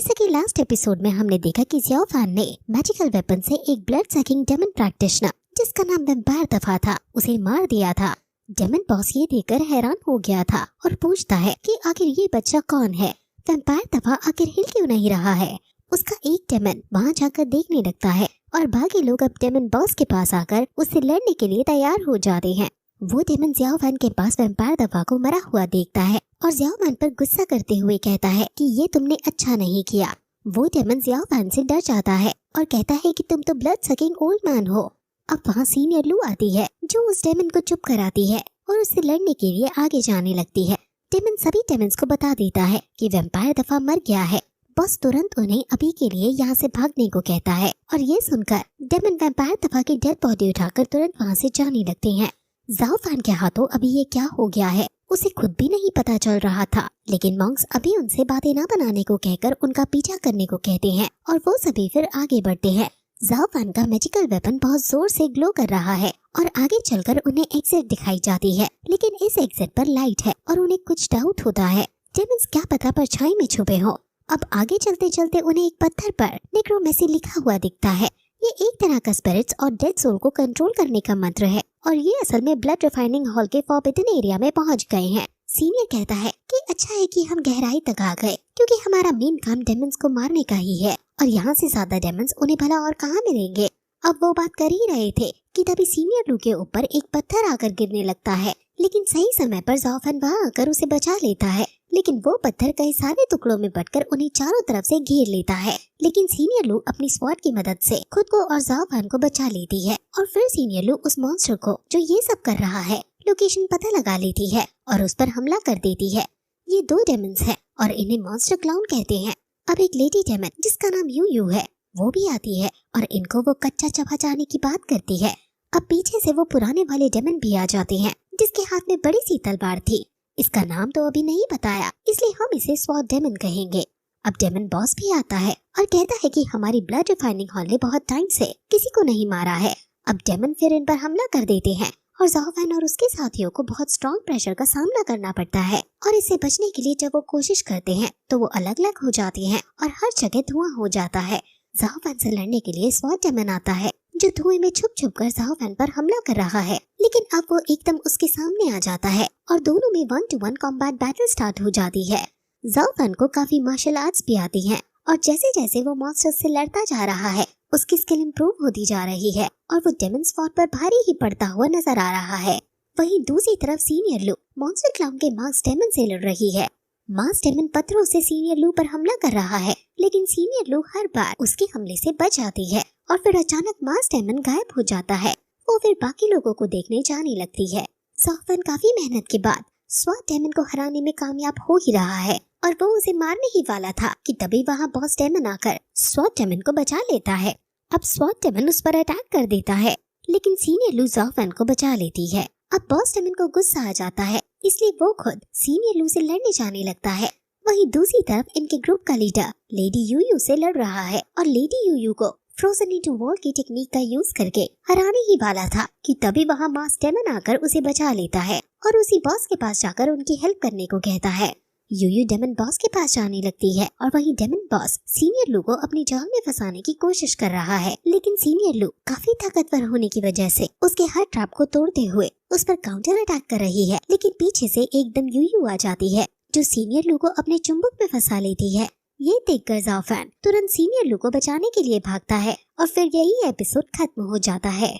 जैसे कि last episode में हमने देखा कि ज़ियाओ फैन ने मैजिकल वेपन से एक ब्लड सकिंग डेमन प्रैक्टिशनर जिसका नाम वैम्पायर दफा था उसे मार दिया था। डेमन बॉस ये देखकर हैरान हो गया था और पूछता है कि आखिर ये बच्चा कौन है। वैम्पायर दफा आखिर हिल क्यों नहीं रहा है। उसका एक डेमन वहाँ जाकर देखने लगता है और बाकी लोग अब डेमन बॉस के पास आकर उससे लड़ने के लिए तैयार हो जाते हैं। वो डेमन ज़ियाओ फैन के पास वैम्पायर दफा को मरा हुआ देखता है और ज़ियाओ फैन पर गुस्सा करते हुए कहता है कि ये तुमने अच्छा नहीं किया। वो डेमन ज़ियाओ फैन से डर जाता है और कहता है कि तुम तो ब्लड सकिंग ओल्ड मैन हो। अब वहाँ सीनियर लू आती है जो उस डेमन को चुप कराती है और उससे लड़ने के लिए आगे जाने लगती है। डेमन सभी डेमन्स को बता देता है कि वैम्पायर दफा मर गया है। बॉस तुरंत उन्हें अभी के लिए यहाँ से भागने को कहता है और ये सुनकर डेमन वैम्पायर दफा की डेड बॉडी उठाकर तुरंत वहाँ से जाने लगते हैं। ज़ियाओ फैन के हाथों अभी ये क्या हो गया है उसे खुद भी नहीं पता चल रहा था, लेकिन मॉन्क्स अभी उनसे बातें न बनाने को कहकर उनका पीछा करने को कहते हैं और वो सभी फिर आगे बढ़ते हैं। ज़ियाओ फैन का मैजिकल वेपन बहुत जोर से ग्लो कर रहा है और आगे चलकर उन्हें एग्जिट दिखाई जाती है, लेकिन इस एग्जिट पर लाइट है और उन्हें कुछ डाउट होता है। डेमन्स क्या पता परछाई में छुपे हो। अब आगे चलते चलते उन्हें एक पत्थर पर नेक्रोमेसी लिखा हुआ दिखता है। ये एक तरह का स्पिरिट्स और डेड सोल को कंट्रोल करने का मंत्र है और ये असल में ब्लड रिफाइनिंग हॉल के फॉरबिडन एरिया में पहुंच गए हैं। सीनियर कहता है कि अच्छा है कि हम गहराई तक आ गए क्योंकि हमारा मेन काम डेमन्स को मारने का ही है और यहाँ से ज्यादा डेमन्स उन्हें भला और कहाँ मिलेंगे। अब वो बात कर ही रहे थे कि तभी सीनियर लू के ऊपर एक पत्थर आकर गिरने लगता है, लेकिन सही समय पर ज़ियाओ फैन वहाँ आकर उसे बचा लेता है। लेकिन वो पत्थर कई सारे टुकड़ों में बंटकर उन्हें चारों तरफ से घेर लेता है, लेकिन सीनियर लू अपनी स्वॉर्ड की मदद से खुद को और ज़ियाओ फैन को बचा लेती है और फिर सीनियर लू उस मॉन्स्टर को जो ये सब कर रहा है लोकेशन पता लगा लेती है और उस पर हमला कर देती है। ये दो डेमन्स हैं और इन्हें मॉन्स्टर क्लाउन कहते हैं। अब एक लेडी डेमन जिसका नाम यू है वो भी आती है और इनको वो कच्चा चबा जाने की बात करती है। अब पीछे से वो पुराने वाले डेमन भी आ जाते हैं जिसके हाथ में बड़ी सी तलवार थी। इसका नाम तो अभी नहीं बताया इसलिए हम इसे स्वॉर्ड डेमन कहेंगे। अब डेमन बॉस भी आता है और कहता है कि हमारी ब्लड रिफाइनिंग हॉल ने बहुत टाइम से किसी को नहीं मारा है। अब डेमन फिर इन पर हमला कर देते हैं और ज़ियाओ फैन और उसके साथियों को बहुत स्ट्रॉन्ग प्रेशर का सामना करना पड़ता है और इससे बचने के लिए जब वो कोशिश करते हैं तो वो अलग अलग हो जाती हैं और हर जगह धुआं हो जाता है। ज़ियाओ फैन से लड़ने के लिए स्वॉर्ड डेमन आता है जो धुएं में छुप छुप कर ज़ियाओ फैन पर हमला कर रहा है, लेकिन अब वो एकदम उसके सामने आ जाता है और दोनों में 1-to-1 कॉम्बैट बैटल स्टार्ट हो जाती है। ज़ियाओ फैन को काफी मार्शल आर्ट्स भी आती हैं और जैसे जैसे वो मॉन्स्टर से लड़ता जा रहा है उसकी स्किल इम्प्रूव होती जा रही है और वो डेमन स्वॉर्ड पर भारी ही पड़ता हुआ नजर आ रहा है। वहीं दूसरी तरफ सीनियर लू मॉन्स्टर क्लाउन के मार्क्स डेमन से लड़ रही है। मार्क्स डेमन पत्थरों से सीनियर लू पर हमला कर रहा है, लेकिन सीनियर लू हर बार उसके हमले से बच जाती है और फिर अचानक मार्क्स डेमन गायब हो जाता है। वो फिर बाकी लोगों को देखने जाने लगती है। ज़ियाओ फैन काफी मेहनत के बाद स्वॉर्ड डेमन को हराने में कामयाब हो ही रहा है और वो उसे मारने ही वाला था कि तभी वहाँ बॉस डेमन आकर स्वॉर्ड डेमन को बचा लेता है। अब स्वॉर्ड डेमन उस पर अटैक कर देता है, लेकिन सीनियर लू ज़ियाओ फैन को बचा लेती है। अब बॉस डेमन को गुस्सा आ जाता है इसलिए वो खुद सीनियर लू से लड़ने जाने लगता है। वहीं दूसरी तरफ इनके ग्रुप का लीडर लेडी यू से लड़ रहा है और लेडी यू को फ्रोजन इनटू वॉल की टेक्निक का यूज करके हराने ही वाला था कि तभी वहाँ मास डेमन आकर उसे बचा लेता है और उसी बॉस के पास जाकर उनकी हेल्प करने को कहता है। यू डेमन बॉस के पास जाने लगती है और वहीं डेमन बॉस सीनियर लू को अपनी जाल में फंसाने की कोशिश कर रहा है, लेकिन सीनियर लू काफी ताकतवर होने की वजह से उसके हर ट्रैप को तोड़ते हुए उस पर काउंटर अटैक कर रही है, लेकिन पीछे से एकदम यू आ जाती है जो सीनियर लू को अपने चुंबक में फंसा लेती है। ये देखकर ज़ियाओ फैन तुरंत सीनियर लू को बचाने के लिए भागता है और फिर यही एपिसोड खत्म हो जाता है।